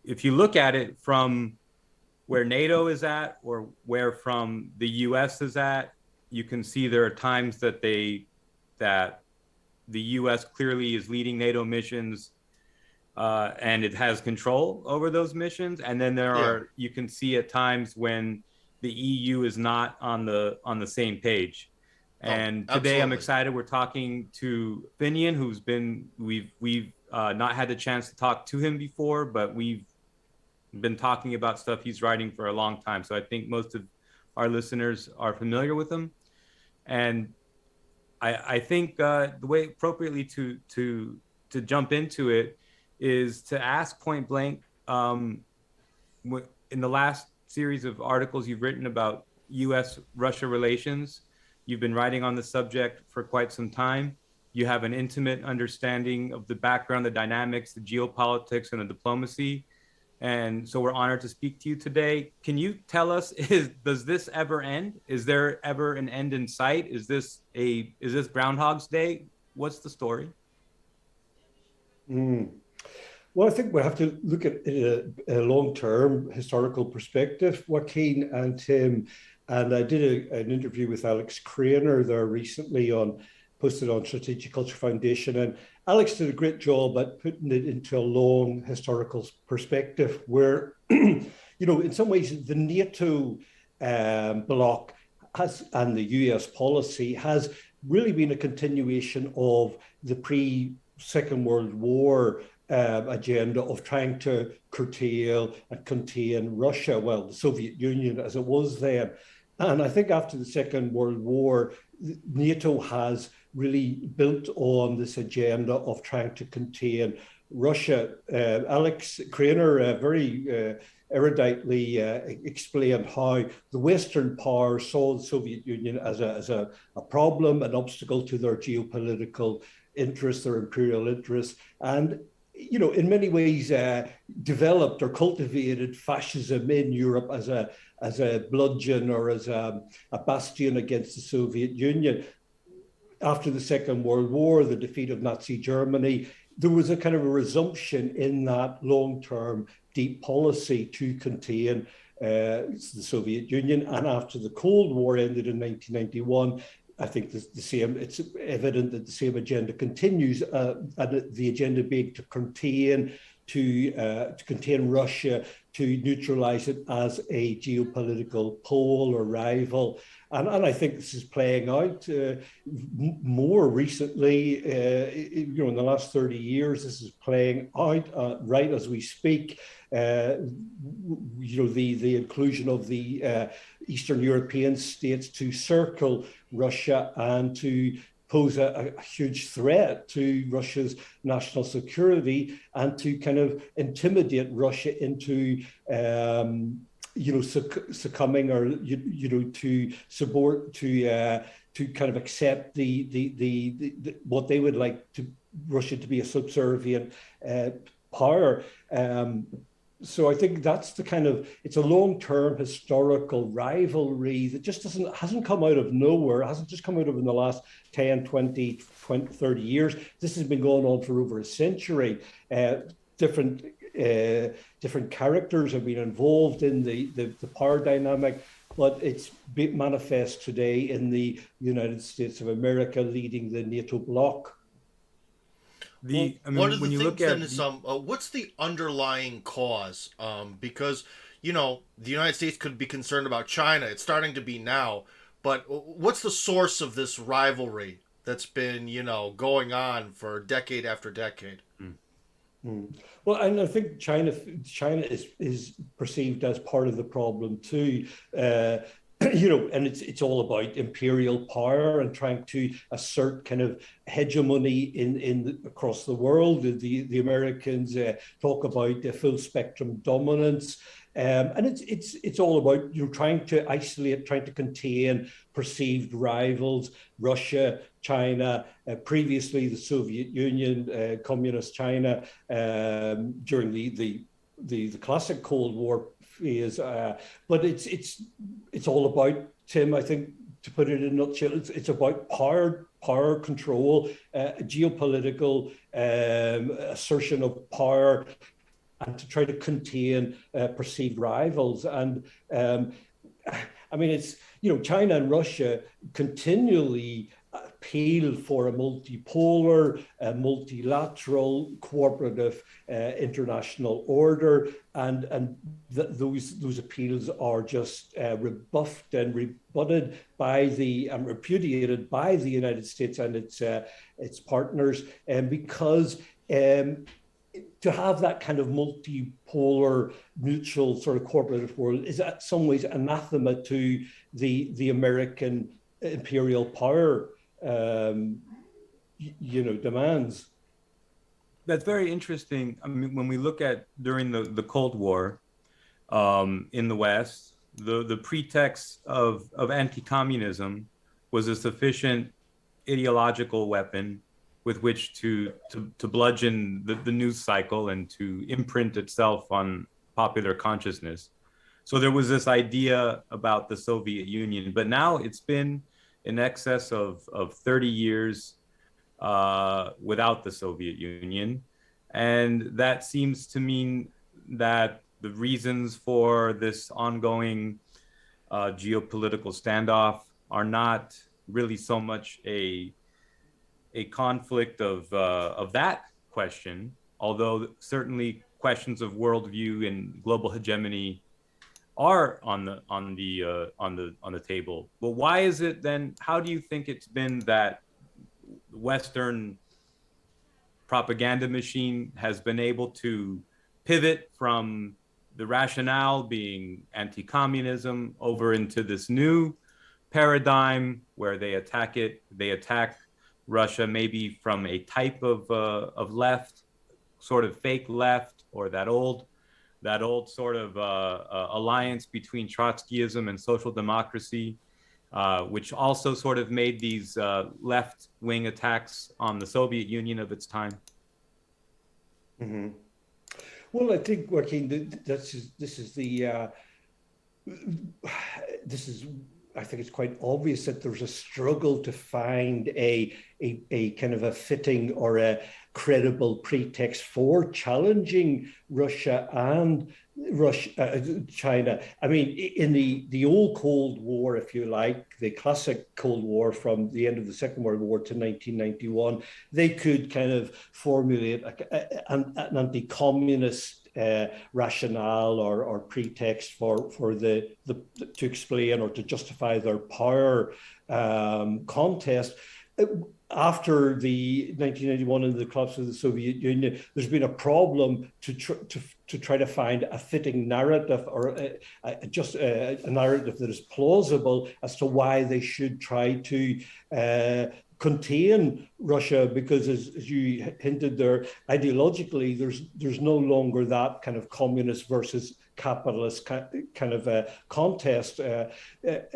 if you look at it from where NATO is at or where from the US is at, you can see there are times that that the US clearly is leading NATO missions, and it has control over those missions. And then Yeah. you can see at times when the EU is not on the same page. Oh, And today I'm absolutely. excited. We're talking to Finian, who's been we've not had the chance to talk to him before, but we've been talking about stuff he's writing for a long time. So I think most of our listeners are familiar with him. And I think the way appropriately to jump into it is to ask point blank. In the last series of articles you've written about U.S. Russia relations, you've been writing on the subject for quite some time. You have an intimate understanding of the background, the dynamics, the geopolitics, and the diplomacy. And so we're honored to speak to you today. Can you tell us, does this ever end? Is there ever an end in sight? Is this Groundhog's Day? What's the story? Mm. Well, I think we have to look at a long-term historical perspective, Joaquin and Tim. And I did an interview with Alex Craner there recently posted on Strategic Culture Foundation. And Alex did a great job at putting it into a long historical perspective where, in some ways, the NATO bloc and the US policy has really been a continuation of the pre-Second World War agenda of trying to curtail and contain Russia, well, the Soviet Union as it was then. And I think after the Second World War, NATO has really built on this agenda of trying to contain Russia. Alex Craner very eruditely explained how the Western powers saw the Soviet Union as a problem, an obstacle to their geopolitical interests, their imperial interests, and in many ways developed or cultivated fascism in Europe as a bludgeon or as a bastion against the Soviet Union. After the Second World War, the defeat of Nazi Germany, there was a kind of a resumption in that long-term deep policy to contain the Soviet Union. And after the Cold War ended in 1991, I think it's evident that the same agenda continues, and the agenda being to contain Russia, to neutralize it as a geopolitical pole or rival. And I think this is playing out more recently, in the last 30 years, this is playing out right as we speak. The inclusion of the Eastern European states to circle Russia and to pose a huge threat to Russia's national security and to kind of intimidate Russia into succumbing or to support to kind of accept the what they would like to Russia to be a subservient power. So I think that's it's a long-term historical rivalry that just hasn't come out of nowhere, hasn't just come out of in the last 10, 20, 30 years. This has been going on for over a century. Different characters have been involved in the power dynamic, but it's manifest today in the United States of America leading the NATO bloc. One of the things then is what's the underlying cause? Because the United States could be concerned about China. It's starting to be now, but what's the source of this rivalry that's been going on for decade after decade? Well, and I think China is perceived as part of the problem too. And it's all about imperial power and trying to assert kind of hegemony across the world. The Americans talk about the full spectrum dominance, and it's all about trying to isolate, trying to contain perceived rivals, Russia, China, previously the Soviet Union, communist China, during the classic Cold War phase, but it's all about, Tim, I think, to put it in a nutshell, it's about power control, geopolitical assertion of power, and to try to contain perceived rivals. And I mean, it's, China and Russia continually appeal for a multipolar, multilateral, cooperative international order, and those appeals are just rebuffed and rebutted by and repudiated by the United States and its partners, because to have that kind of multipolar, neutral sort of cooperative world is in some ways anathema to the American imperial power demands. That's very interesting. I mean, when we look at during the Cold War in the West, the pretext of anti-communism was a sufficient ideological weapon with which to bludgeon the news cycle and to imprint itself on popular consciousness. So there was this idea about the Soviet Union, but now it's been in excess of 30 years without the Soviet Union. And that seems to mean that the reasons for this ongoing geopolitical standoff are not really so much a conflict of that question, although certainly questions of worldview and global hegemony are on the table. Well, why is it then? How do you think it's been that Western propaganda machine has been able to pivot from the rationale being anti-communism over into this new paradigm where they attack Russia maybe from a type of left, sort of fake left, or that old sort of alliance between Trotskyism and social democracy, which also sort of made these left-wing attacks on the Soviet Union of its time? Mm-hmm. Well, I think, Joaquin, I think it's quite obvious that there's a struggle to find a kind of a fitting or a credible pretext for challenging Russia and China. I mean, in the old Cold War, if you like, the classic Cold War from the end of the Second World War to 1991, they could kind of formulate an anti-communist rationale or pretext for to explain or to justify their power contest. After the 1991 and the collapse of the Soviet Union, there's been a problem to try to find a fitting narrative or just a narrative that is plausible as to why they should try to contain Russia, because as you hinted there, ideologically, there's no longer that kind of communist versus capitalist kind of a contest.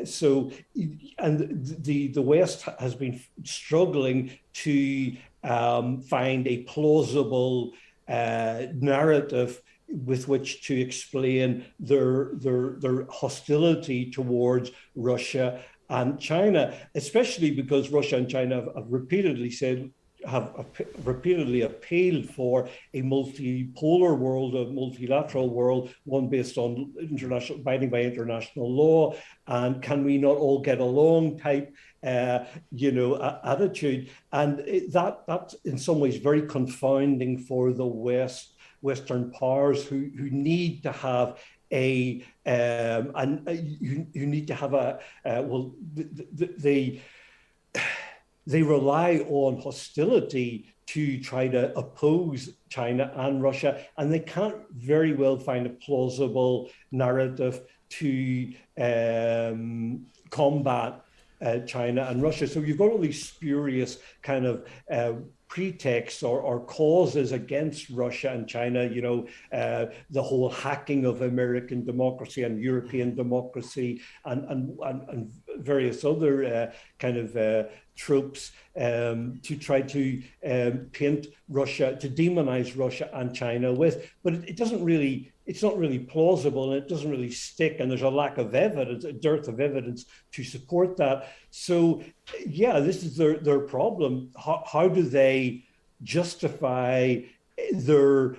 So, and the West has been struggling to find a plausible narrative with which to explain their hostility towards Russia and China, especially because Russia and China have repeatedly appealed for a multipolar world, a multilateral world, one based on abiding by international law, and can we not all get along type attitude. And that's in some ways very confounding for the Western powers who need to have they rely on hostility to try to oppose China and Russia, and they can't very well find a plausible narrative to combat China and Russia. So you've got all these spurious kind of pretexts or causes against Russia and China, the whole hacking of American democracy and European democracy and various other kind of tropes to try to paint Russia, to demonize Russia and China with. But it's not really plausible, and it doesn't really stick, and there's a lack of evidence, a dearth of evidence to support that. So yeah, this is their problem. How do they justify their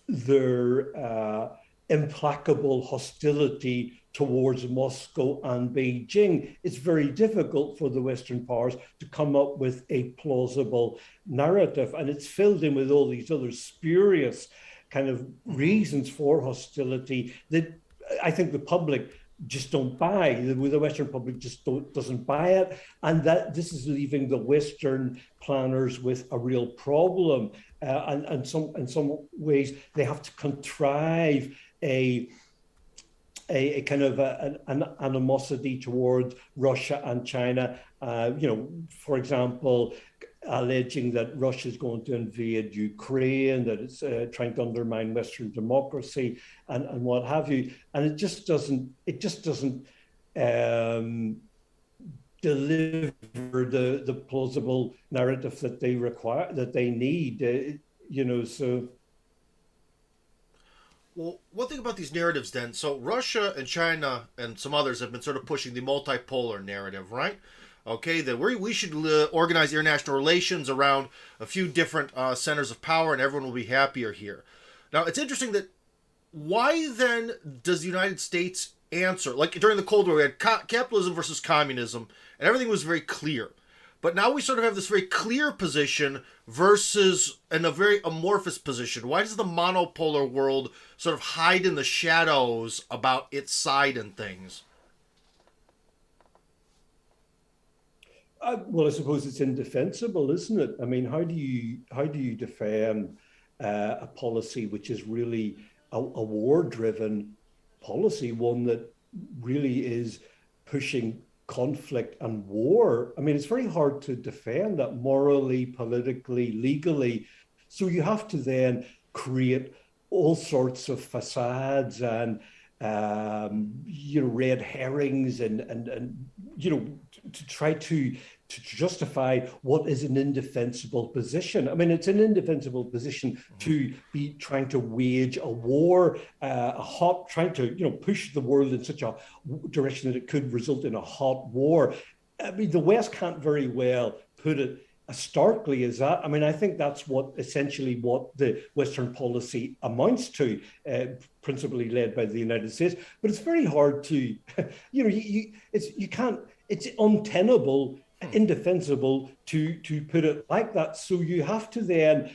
their implacable hostility towards Moscow and Beijing, it's very difficult for the Western powers to come up with a plausible narrative. And it's filled in with all these other spurious kind of reasons for hostility that I think the public just don't buy. The Western public just doesn't buy it, and that this is leaving the Western planners with a real problem. And in some ways, they have to contrive a kind of an animosity towards Russia and China. For example, alleging that Russia is going to invade Ukraine, that it's trying to undermine Western democracy, and what have you. And it just doesn't deliver the plausible narrative that they require, that they need. So. Well, one thing about these narratives then, so Russia and China and some others have been sort of pushing the multipolar narrative, right? Okay, that we should organize international relations around a few different centers of power and everyone will be happier here. Now, it's interesting that why then does the United States answer? Like during the Cold War, we had capitalism versus communism, and everything was very clear. But now we sort of have this very clear position versus a very amorphous position. Why does the monopolar world sort of hide in the shadows about its side and things? Well, I suppose it's indefensible, isn't it? I mean, how do you defend a policy which is really a war-driven policy, one that really is pushing conflict and war? I mean, it's very hard to defend that morally, politically, legally. So you have to then create all sorts of facades and red herrings and to try to justify what is an indefensible position. I mean, it's an indefensible position to be trying to wage a war, trying to push the world in such a direction that it could result in a hot war. I mean, the West can't very well put it as starkly as that. I mean, I think that's essentially what the Western policy amounts to, principally led by the United States. But it's very hard to, it's untenable, indefensible to put it like that. So you have to then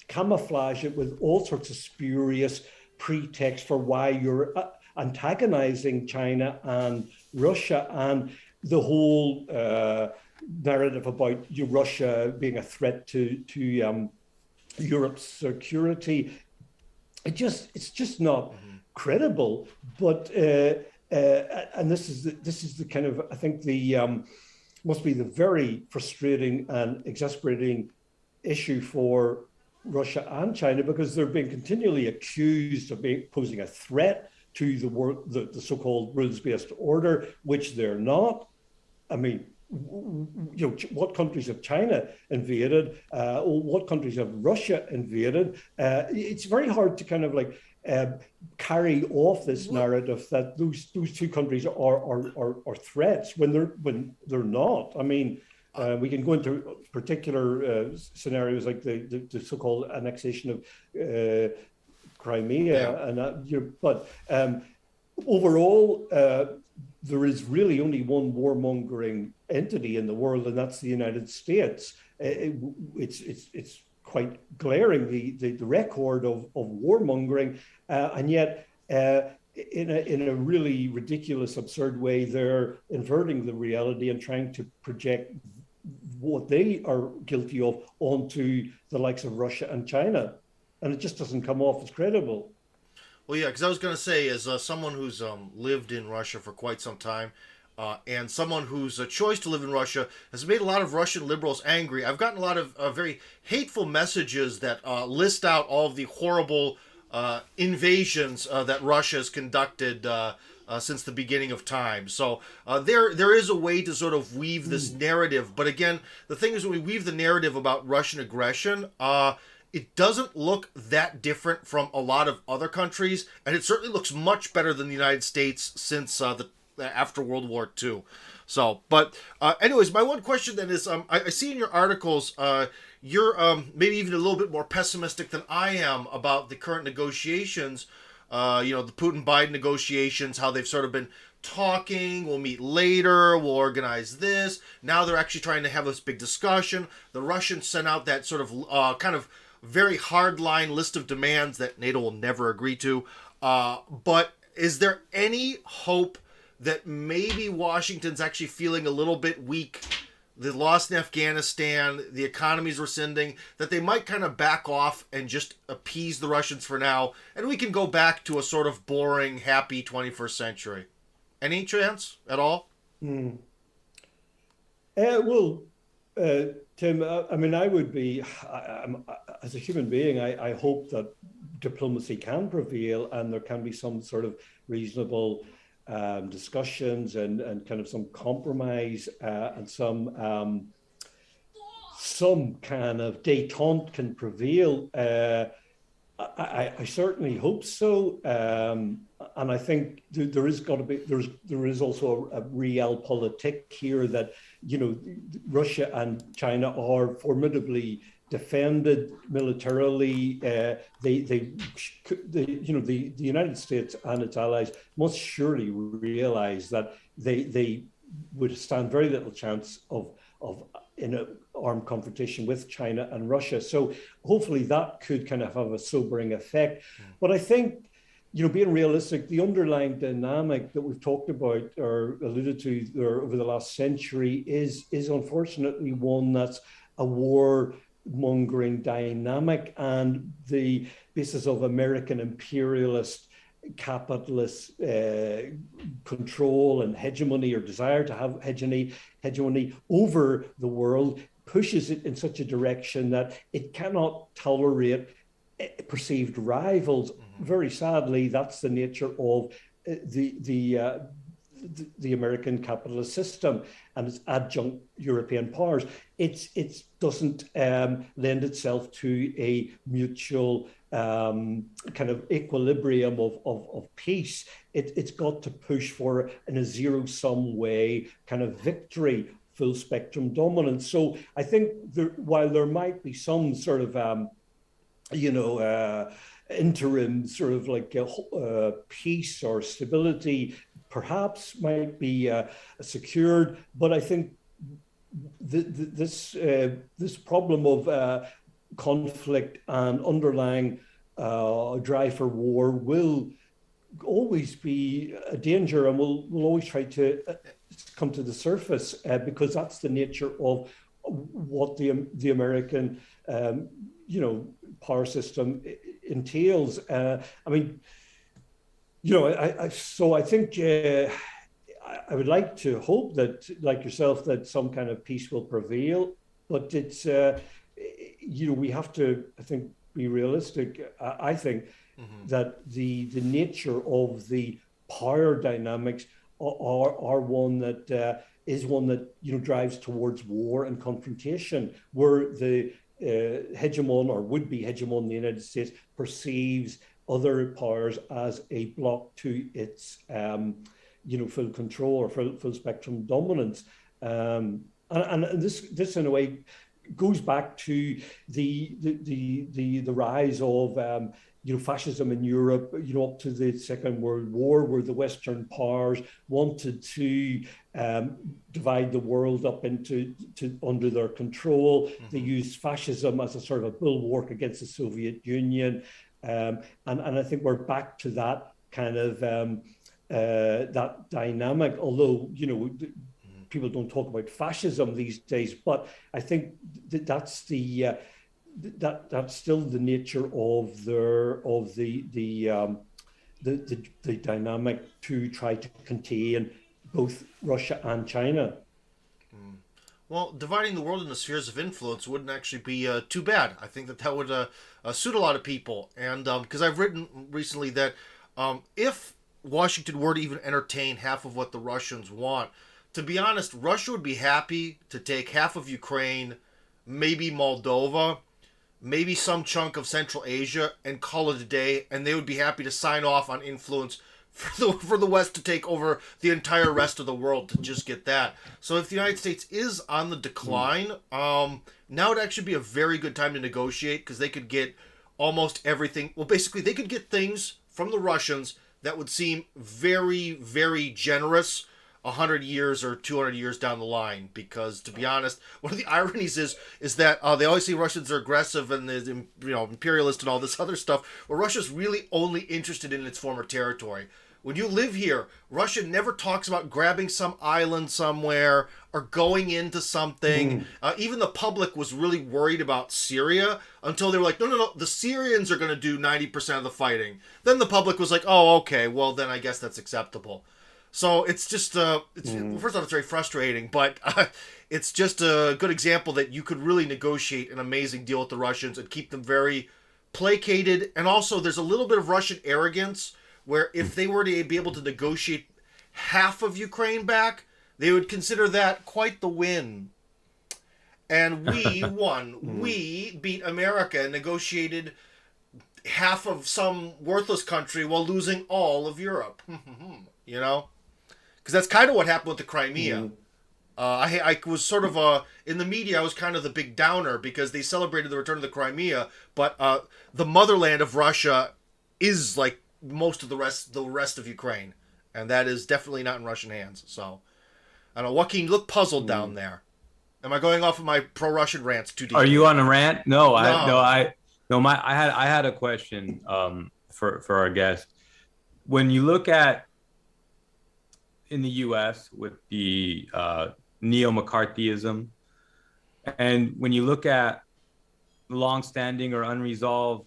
camouflage it with all sorts of spurious pretexts for why you're antagonizing China and Russia, and the whole narrative about Russia being a threat to Europe's security. It's just not credible. But and this is the kind of, I think, the must be the very frustrating and exasperating issue for Russia and China, because they're being continually accused of posing a threat to the world, the so-called rules-based order, which they're not. I mean, what countries have China invaded? What countries have Russia invaded? It's very hard to kind of carry off this narrative that those two countries are threats when they're not. I mean, we can go into particular scenarios like the so-called annexation of Crimea, but overall, there is really only one warmongering entity in the world, and that's the United States. It's quite glaring, the record of warmongering, and yet in a really ridiculous, absurd way, they're inverting the reality and trying to project what they are guilty of onto the likes of Russia and China, and it just doesn't come off as credible. Well, yeah, because I was going to say, as someone who's lived in Russia for quite some time, and someone whose choice to live in Russia has made a lot of Russian liberals angry, I've gotten a lot of very hateful messages that list out all of the horrible invasions that Russia has conducted since the beginning of time. So there is a way to sort of weave this narrative. But again, the thing is, when we weave the narrative about Russian aggression, it doesn't look that different from a lot of other countries, and it certainly looks much better than the United States since after World War II. So, but anyways, my one question then is, I see in your articles, you're maybe even a little bit more pessimistic than I am about the current negotiations. The Putin-Biden negotiations, how they've sort of been talking, we'll meet later, we'll organize this. Now they're actually trying to have this big discussion. The Russians sent out that sort of kind of very hardline list of demands that NATO will never agree to. But is there any hope that maybe Washington's actually feeling a little bit weak? The loss in Afghanistan, the economy's rescinding, that they might kind of back off and just appease the Russians for now, and we can go back to a sort of boring, happy 21st century. Any chance at all? Well, Tim, I mean, I would be, as a human being, I hope that diplomacy can prevail and there can be some sort of reasonable discussions and kind of some compromise and some kind of détente can prevail. I certainly hope so, and I think there is also a realpolitik here that Russia and China are formidably defended militarily. The United States and its allies must surely realize that they would stand very little chance of in an armed confrontation with China and Russia. So hopefully that could kind of have a sobering effect. But I think, being realistic, the underlying dynamic that we've talked about or alluded to there over the last century is unfortunately one that's a war-mongering dynamic, and the basis of American imperialist capitalist control and hegemony, or desire to have hegemony over the world, pushes it in such a direction that it cannot tolerate perceived rivals. Very sadly, that's the nature of the American capitalist system and its adjunct European powers. It doesn't lend itself to a mutual kind of equilibrium of peace. It's got to push for, in a zero-sum way, kind of victory, full spectrum dominance. So I think while there might be some sort of interim sort of like peace or stability perhaps might be secured, but I think this problem of conflict and underlying drive for war will always be a danger, and will always try to come to the surface because that's the nature of what the American power system entails. I think I would like to hope that, like yourself, that some kind of peace will prevail, but it's we have to, I think, be realistic. I think that the nature of the power dynamics are one that is one that drives towards war and confrontation, where the hegemon or would-be hegemon in the United States perceives other powers as a block to its full control or full spectrum dominance, and this in a way goes back to the rise of fascism in Europe, up to the Second World War, where the Western powers wanted to divide the world up into under their control. They used fascism as a sort of a bulwark against the Soviet Union, and I think we're back to that kind of that dynamic. Although people don't talk about fascism these days, but I think that's still the nature of the dynamic to try to contain both Russia and China. Well, dividing the world into spheres of influence wouldn't actually be too bad. I think that would suit a lot of people, and because I've written recently that if Washington were to even entertain half of what the Russians want, to be honest, Russia would be happy to take half of Ukraine, maybe Moldova, maybe some chunk of Central Asia, and call it a day, and they would be happy to sign off on influence for the West to take over the entire rest of the world to just get that. So if the United States is on the decline, now would actually be a very good time to negotiate, because they could get almost everything. Well, basically, they could get things from the Russians that would seem very, very generous 100 years or 200 years down the line. Because, to be honest, one of the ironies is that they always say Russians are aggressive and imperialist and all this other stuff, where Russia's really only interested in its former territory. When you live here, Russia never talks about grabbing some island somewhere or going into something. Even the public was really worried about Syria until they were like, no, the Syrians are going to do 90% of the fighting. Then the public was like, oh, okay, well, then I guess that's acceptable. So it's just, first off, it's very frustrating, but it's just a good example that you could really negotiate an amazing deal with the Russians and keep them very placated. And also, there's a little bit of Russian arrogance, where if they were to be able to negotiate half of Ukraine back, they would consider that quite the win. And we won. We beat America and negotiated half of some worthless country while losing all of Europe. Because that's kind of what happened with the Crimea. I was sort of in the media, I was kind of the big downer, because they celebrated the return of the Crimea, but the motherland of Russia is like most of the rest of Ukraine, and that is definitely not in Russian hands. So I don't know, Joaquin, you look puzzled down there. Am I going off of my pro-Russian rants too deep? Are you on a rant? No. I had a question for our guest. When you look at in the U.S. with the neo-McCarthyism, and when you look at long-standing or unresolved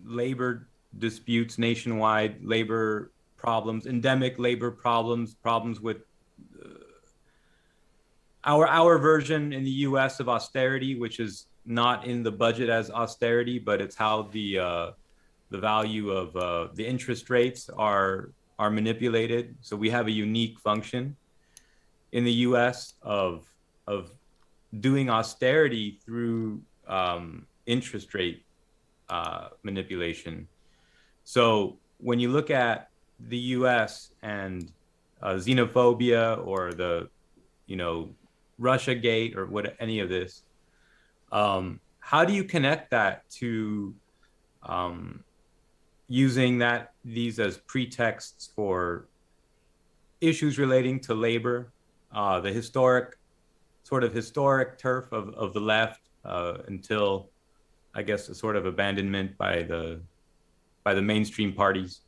labor disputes nationwide, labor problems, endemic labor problems with our version in the U.S. of austerity, which is not in the budget as austerity, but it's how the value of the interest rates are manipulated. So we have a unique function in the U.S. of doing austerity through interest rate manipulation. So when you look at the U.S. and xenophobia or the, Russiagate or any of this, how do you connect that to using these as pretexts for issues relating to labor, the historic turf of the left until, I guess, a sort of abandonment by the mainstream parties?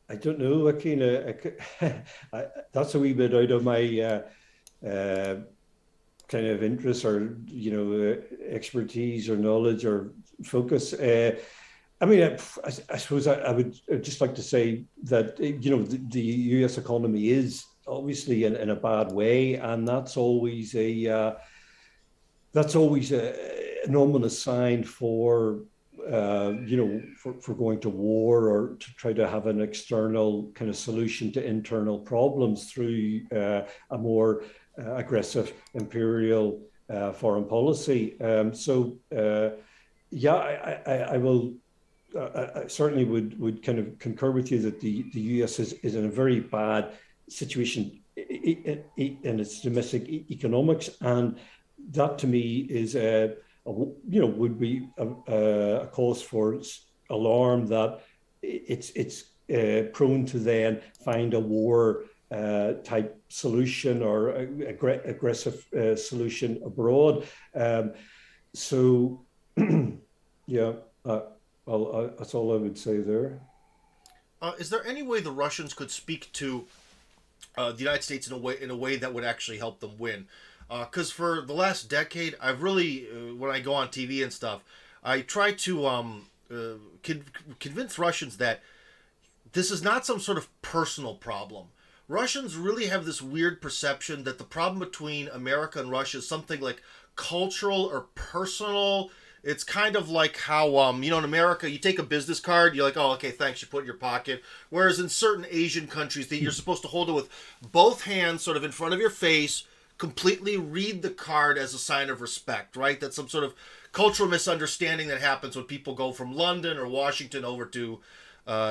I don't know, Joaquin. That's a wee bit out of my kind of interest or expertise or knowledge or focus. I suppose I would just like to say that the U.S. economy is obviously in a bad way, and that's always an ominous sign for going to war or to try to have an external kind of solution to internal problems through a more aggressive imperial foreign policy. I will. I certainly would kind of concur with you that the U.S. is in a very bad situation in its domestic economics, and that to me is would be a cause for alarm that it's prone to then find a war type solution or aggressive solution abroad. Well, that's all I would say there. Is there any way the Russians could speak to the United States in a way that would actually help them win? Because for the last decade, I've really, when I go on TV and stuff, I try to convince Russians that this is not some sort of personal problem. Russians really have this weird perception that the problem between America and Russia is something like cultural or personal. It's kind of like how, in America, you take a business card, you're like, oh, okay, thanks, you put it in your pocket. Whereas in certain Asian countries, you're supposed to hold it with both hands sort of in front of your face, completely read the card as a sign of respect, right? That's some sort of cultural misunderstanding that happens when people go from London or Washington over to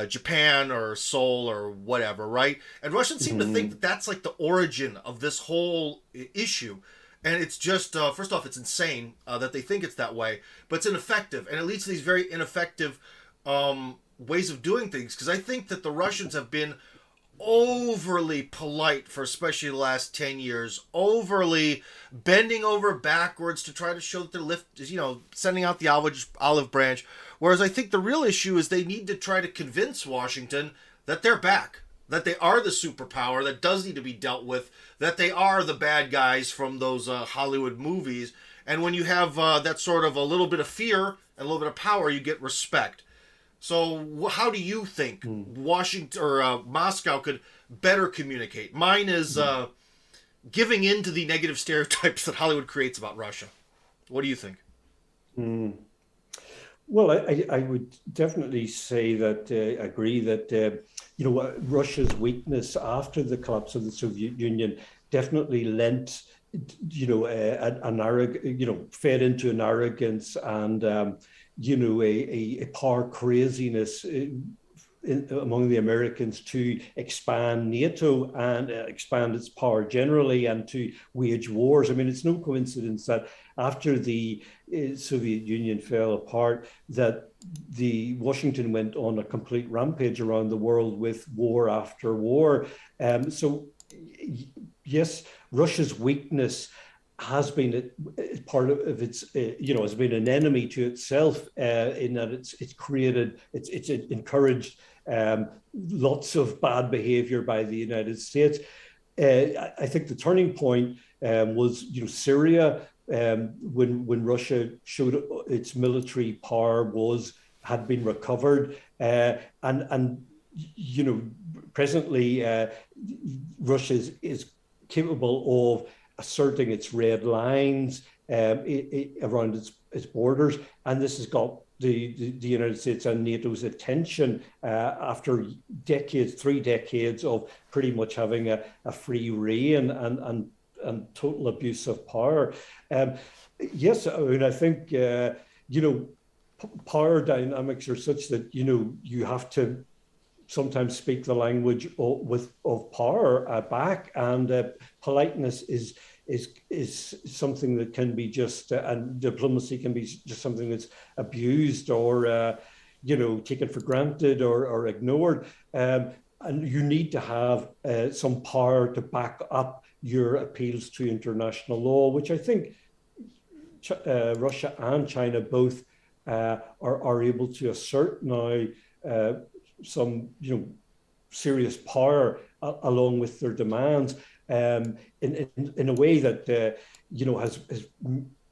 Japan or Seoul or whatever, right? And Russians seem to think that that's like the origin of this whole issue. And it's just, first off, it's insane that they think it's that way, but it's ineffective. And it leads to these very ineffective ways of doing things. Because I think that the Russians have been overly polite for especially the last 10 years, overly bending over backwards to try to show that they're sending out the olive branch. Whereas I think the real issue is they need to try to convince Washington that they're back, that they are the superpower that does need to be dealt with, that they are the bad guys from those Hollywood movies. And when you have that sort of a little bit of fear and a little bit of power, you get respect. So how do you think Washington or Moscow could better communicate? Mine is giving in to the negative stereotypes that Hollywood creates about Russia. What do you think? Well, I would definitely say that agree that Russia's weakness after the collapse of the Soviet Union definitely lent an arrogant, fed into an arrogance and a power craziness among the Americans to expand NATO and expand its power generally and to wage wars. I mean, it's no coincidence that after the Soviet Union fell apart, that the Washington went on a complete rampage around the world with war after war. So yes, Russia's weakness has been part of its, has been an enemy to itself in that it's encouraged lots of bad behavior by the United States. I think the turning point was, Syria, when Russia showed its military power had been recovered, and presently Russia is capable of asserting its red lines around its borders, and this has got the United States and NATO's attention after 3 decades of pretty much having a free reign and total abuse of power. Yes, I mean, I think power dynamics are such that you have to sometimes speak the language of power back, and politeness is something that can be just, and diplomacy can be just something that's abused or taken for granted or ignored, and you need to have some power to back up your appeals to international law, which I think Russia and China both are able to assert now. Some serious power along with their demands in a way that has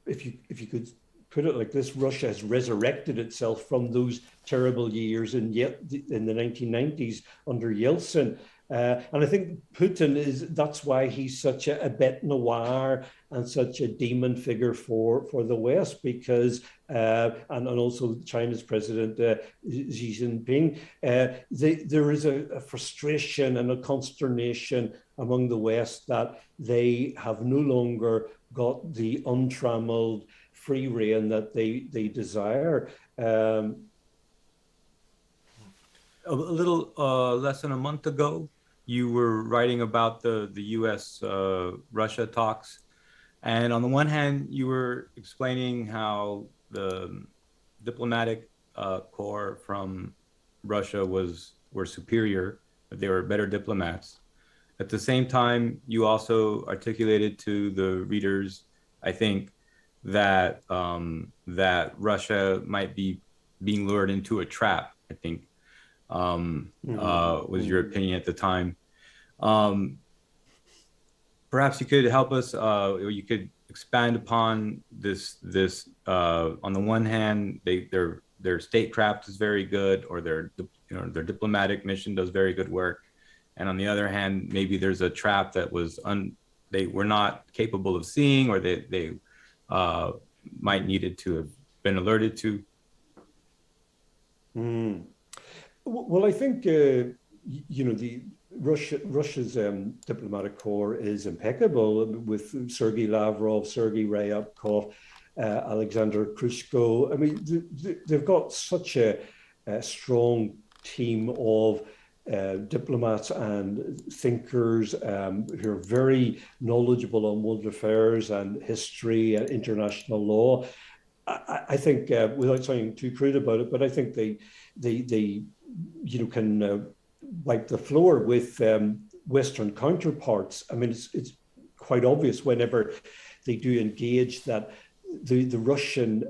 if you could put it like this, Russia has resurrected itself from those terrible years in the 1990s under Yeltsin. And I think Putin that's why he's such a bête noire and such a demon figure for the West, because and also China's president Xi Jinping, there is a frustration and a consternation among the West that they have no longer got the untrammeled free reign that they desire. A little less than a month ago, you were writing about the U.S. Russia talks, and on the one hand, you were explaining how the diplomatic corps from Russia were superior, that they were better diplomats. At the same time, you also articulated to the readers, I think, that that Russia might be being lured into a trap, I think. Was your opinion at the time. Perhaps you could help us, or you could expand upon this. On the one hand, their statecraft is very good, or their diplomatic mission does very good work, and on the other hand, maybe there's a trap that they were not capable of seeing, or they might needed to have been alerted to. Well, I think Russia's diplomatic corps is impeccable with Sergei Lavrov, Sergei Ryabkov, Alexander Kryshko. I mean, they've got such a strong team of diplomats and thinkers who are very knowledgeable on world affairs and history and international law. I think, without sounding too crude about it, but I think they can wipe the floor with Western counterparts. I mean, it's quite obvious whenever they do engage that the Russian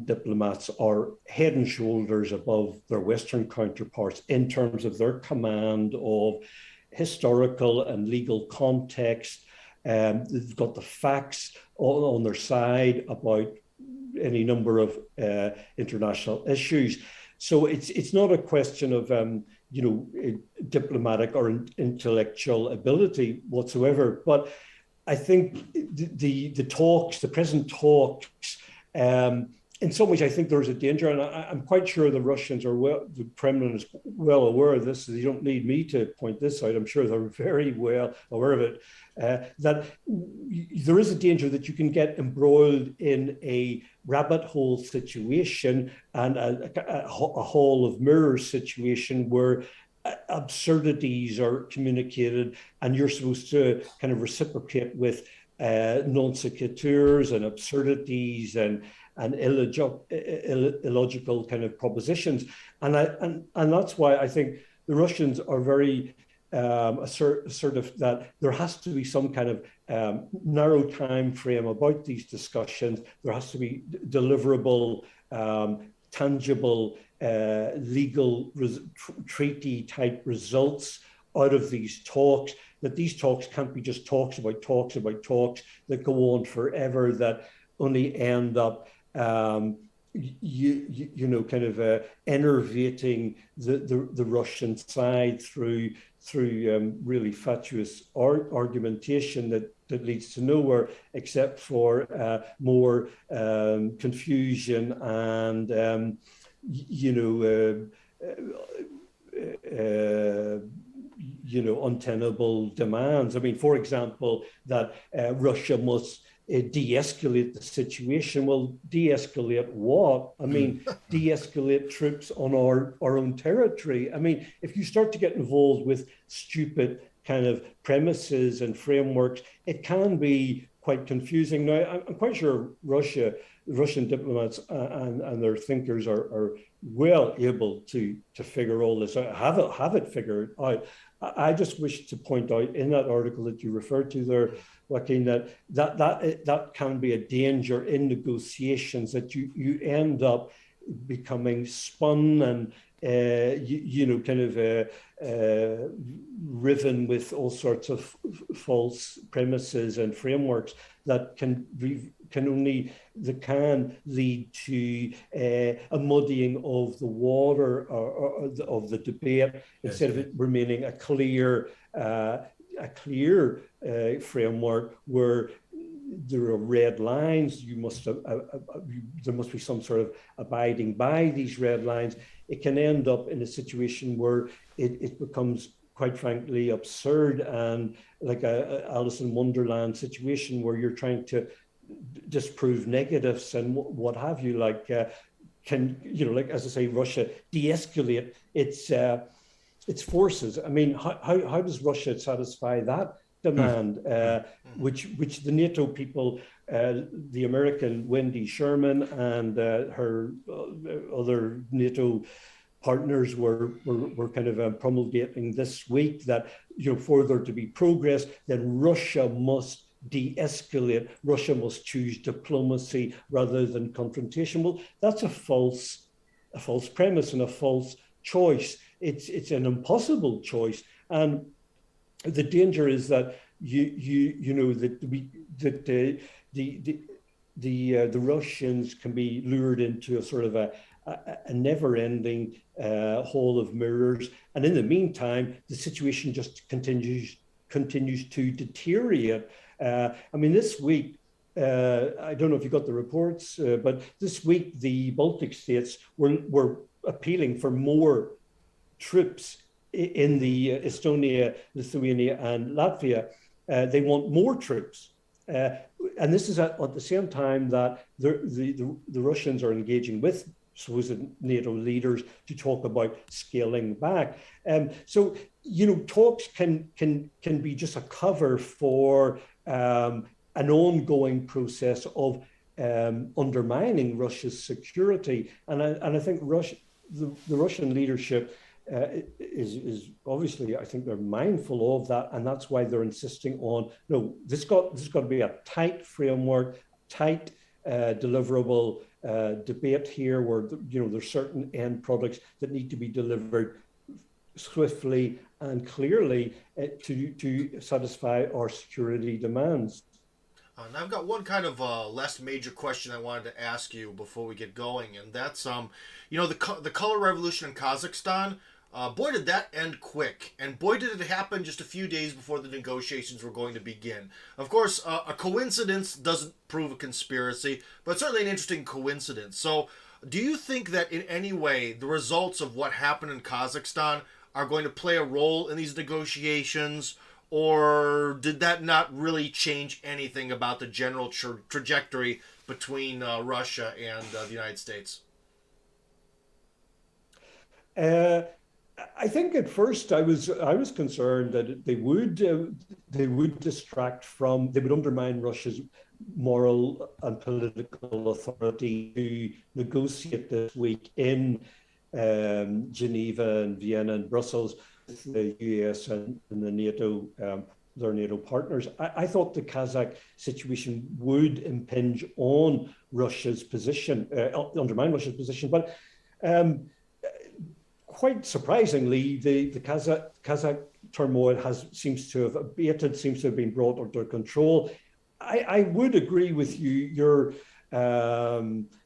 diplomats are head and shoulders above their Western counterparts in terms of their command of historical and legal context. They've got the facts on their side about any number of international issues. So it's not a question of diplomatic or intellectual ability whatsoever. But I think the present talks, in some ways, I think there's a danger, and I'm quite sure the Russians the Kremlin is well aware of this. So they don't need me to point this out. I'm sure they're very well aware of it. That there is a danger that you can get embroiled in a rabbit hole situation and a hall of mirrors situation where absurdities are communicated and you're supposed to kind of reciprocate with non sequiturs and absurdities and illogical kind of propositions. And that's why I think the Russians are very assertive that there has to be some kind of narrow time frame about these discussions. There has to be deliverable, tangible, legal treaty type results out of these talks, that these talks can't be just talks about talks about talks that go on forever, that only end up enervating the Russian side through really fatuous argumentation that leads to nowhere except for more confusion and untenable demands. I mean, for example, that Russia must de-escalate the situation. Well, de-escalate what? I mean, de-escalate troops on our own territory. I mean, if you start to get involved with stupid kind of premises and frameworks, it can be quite confusing. Now, I'm quite sure Russian diplomats and their thinkers are well able to figure all this out, have it figured out. I just wish to point out in that article that you referred to there, Joaquin, that can be a danger in negotiations, that you end up becoming spun and riven with all sorts of false premises and frameworks that can lead to a muddying of the water or of the debate, instead of it remaining a clear framework where there are red lines. There must be some sort of abiding by these red lines. It can end up in a situation where it becomes, quite frankly, absurd and like a Alice in Wonderland situation where you're trying to disprove negatives and what have you. Like, as I say, Russia de-escalate its forces. I mean, how does Russia satisfy that demand, which the NATO people, the American Wendy Sherman and her other NATO partners were kind of promulgating this week, that for there to be progress, then Russia must de-escalate. Russia must choose diplomacy rather than confrontation. Well, that's a false premise and a false choice. It's an impossible choice, and the danger is that the Russians can be lured into a sort of a never-ending hall of mirrors, and in the meantime, the situation just continues to deteriorate. I mean, this week, I don't know if you got the reports, but this week the Baltic states were appealing for more troops in the Estonia, Lithuania, and Latvia, they want more troops. And this is at the same time that the Russians are engaging with supposed NATO leaders to talk about scaling back. So, talks can be just a cover for an ongoing process of undermining Russia's security. And I think the Russian leadership is obviously, I think they're mindful of that, and that's why they're insisting on, no, this got to be a tight framework, tight deliverable debate here, where there's certain end products that need to be delivered swiftly and clearly to satisfy our security demands. And I've got one kind of less major question I wanted to ask you before we get going, and that's the color revolution in Kazakhstan. Boy, did that end quick, and boy, did it happen just a few days before the negotiations were going to begin. Of course, a coincidence doesn't prove a conspiracy, but certainly an interesting coincidence. So, do you think that in any way the results of what happened in Kazakhstan are going to play a role in these negotiations, or did that not really change anything about the general trajectory between Russia and the United States? I think at first I was concerned that they would undermine Russia's moral and political authority to negotiate this week in Geneva and Vienna and Brussels with the US and the NATO, their NATO partners. I thought the Kazakh situation would impinge on Russia's position, undermine Russia's position, but quite surprisingly, the Kazakh turmoil seems to have abated, seems to have been brought under control. I would agree with you,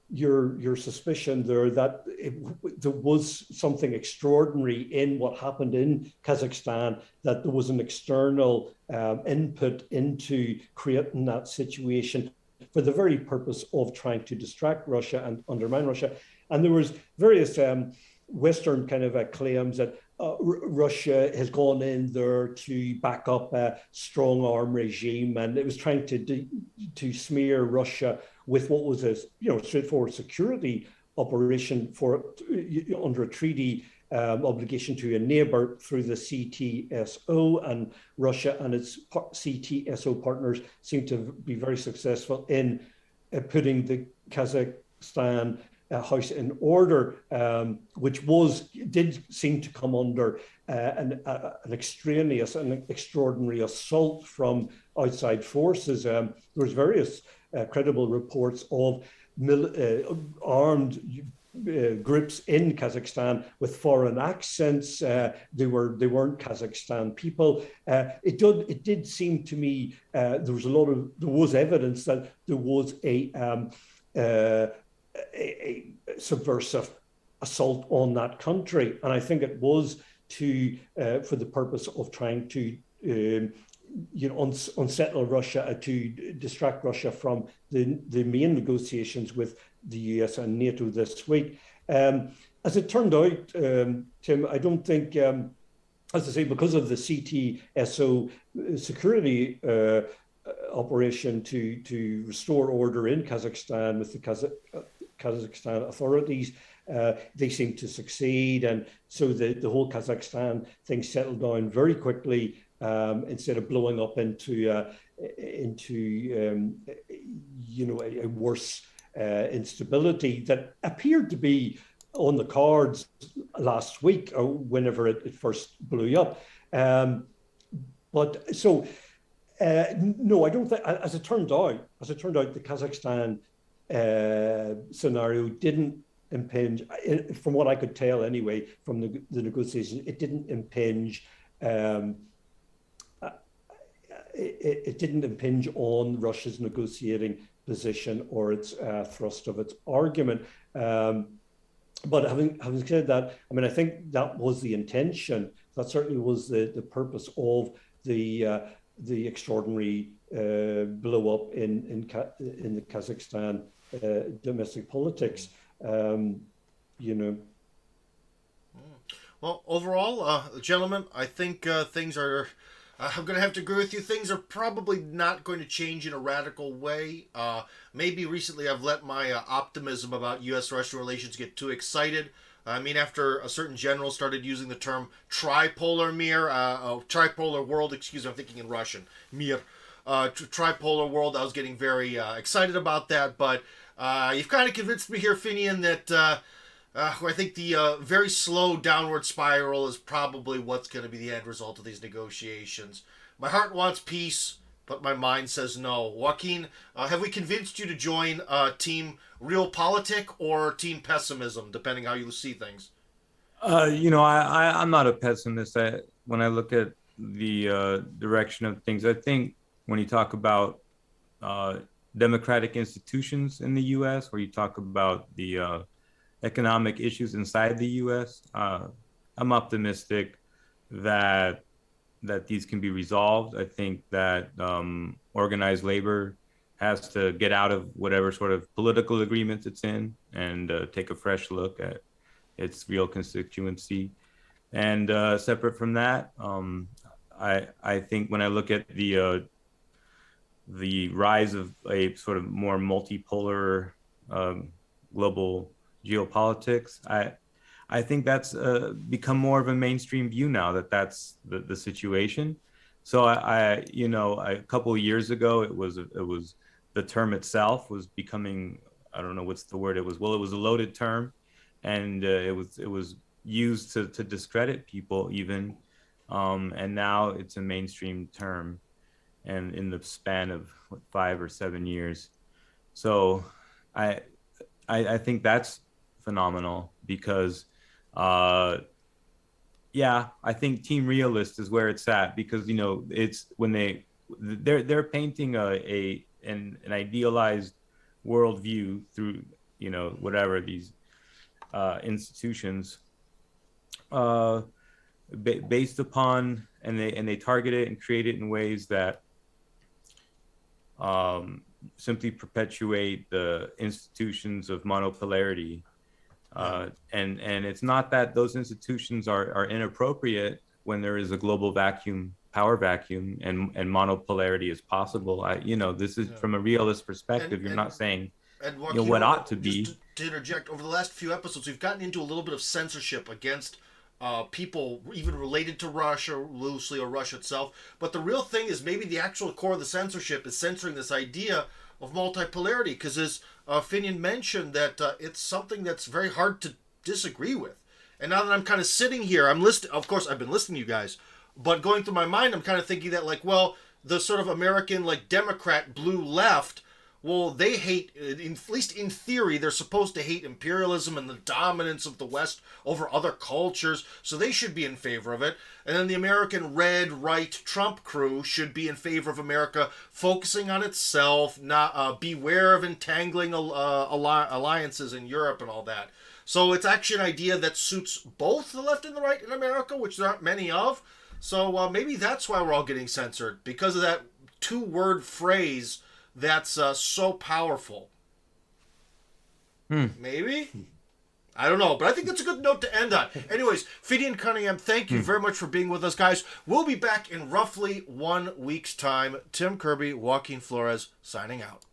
your suspicion there that there was something extraordinary in what happened in Kazakhstan, that there was an external input into creating that situation for the very purpose of trying to distract Russia and undermine Russia. And there was various Western kind of claims that Russia has gone in there to back up a strong arm regime, and it was trying to smear Russia with what was a straightforward security operation under a treaty obligation to a neighbor through the CTSO, and Russia and its CTSO partners seem to be very successful in putting the Kazakhstan house in order, which did seem to come under an extraneous and extraordinary assault from outside forces. There was various credible reports of armed groups in Kazakhstan with foreign accents. They weren't Kazakhstan people. It did seem to me there was evidence that there was a subversive assault on that country, and I think it was for the purpose of trying to unsettle Russia, to distract Russia from the main negotiations with the US and NATO this week. As it turned out, Tim, I don't think, as I say, because of the CTSO security operation to restore order in Kazakhstan with the Kazakhstan authorities, they seem to succeed, and so the whole Kazakhstan thing settled down very quickly, instead of blowing up into a worse instability that appeared to be on the cards last week or whenever it first blew up. But so no, I don't think. As it turned out, the Kazakhstan scenario didn't impinge, from what I could tell anyway, from the negotiations. It didn't impinge. It didn't impinge on Russia's negotiating position or its thrust of its argument. But having said that, I mean, I think that was the intention. That certainly was the purpose of the extraordinary blow up in the Kazakhstan domestic politics. Well, overall, gentlemen, I think things are. I'm going to have to agree with you. Things are probably not going to change in a radical way. Maybe recently I've let my optimism about U.S.-Russia relations get too excited. I mean, after a certain general started using the term tripolar world, excuse me, I'm thinking in Russian, mir, tripolar world, I was getting very excited about that. But you've kind of convinced me here, Finian, that I think the very slow downward spiral is probably what's going to be the end result of these negotiations. My heart wants peace, but my mind says no. Joaquin, have we convinced you to join Team Real Politic or Team Pessimism, depending how you see things? I'm not a pessimist. When I look at the direction of things, I think when you talk about uh, democratic institutions in the U.S., or you talk about the economic issues inside the U.S., I'm optimistic that these can be resolved. I think that organized labor has to get out of whatever sort of political agreements it's in and take a fresh look at its real constituency. And separate from that, I think when I look at the rise of a sort of more multipolar um, global geopolitics, I think that's become more of a mainstream view now that that's the situation. So a couple of years ago, it was the term itself was becoming, I don't know what's the word, it was a loaded term, and it was used to discredit people even, and now it's a mainstream term, and in the span of 5 or 7 years. So I I think that's phenomenal because uh yeah, I think Team Realist is where it's at because it's when they're painting an idealized worldview through whatever these institutions uh based upon, and they target it and create it in ways that um simply perpetuate the institutions of monopolarity. Yeah. And it's not that those institutions are inappropriate when there is a global vacuum, power vacuum, and monopolarity is possible. This is Yeah. from a realist And perspective. You're and not saying and Joaquin, what ought to just be. to interject, over the last few episodes, we've gotten into a little bit of censorship against people even related to Russia loosely or Russia itself. But the real thing is maybe the actual core of the censorship is censoring this idea of multipolarity, because as Finian mentioned, that it's something that's very hard to disagree with. And now that I'm kind of sitting here, I'm listening. Of course, I've been listening to you guys, but going through my mind, I'm kind of thinking that, like, well, the sort of American, like, Democrat blue left, well, they hate, at least in theory, they're supposed to hate imperialism and the dominance of the West over other cultures, so they should be in favor of it. And then the American red right Trump crew should be in favor of America focusing on itself, not beware of entangling alliances in Europe and all that. So it's actually an idea that suits both the left and the right in America, which there aren't many of. So maybe that's why we're all getting censored, because of that two-word phrase that's so powerful. Hmm. Maybe? I don't know, but I think that's a good note to end on. Anyways, Finian Cunningham, thank you very much for being with us, guys. We'll be back in roughly 1 week's time. Tim Kirby, Joaquin Flores, signing out.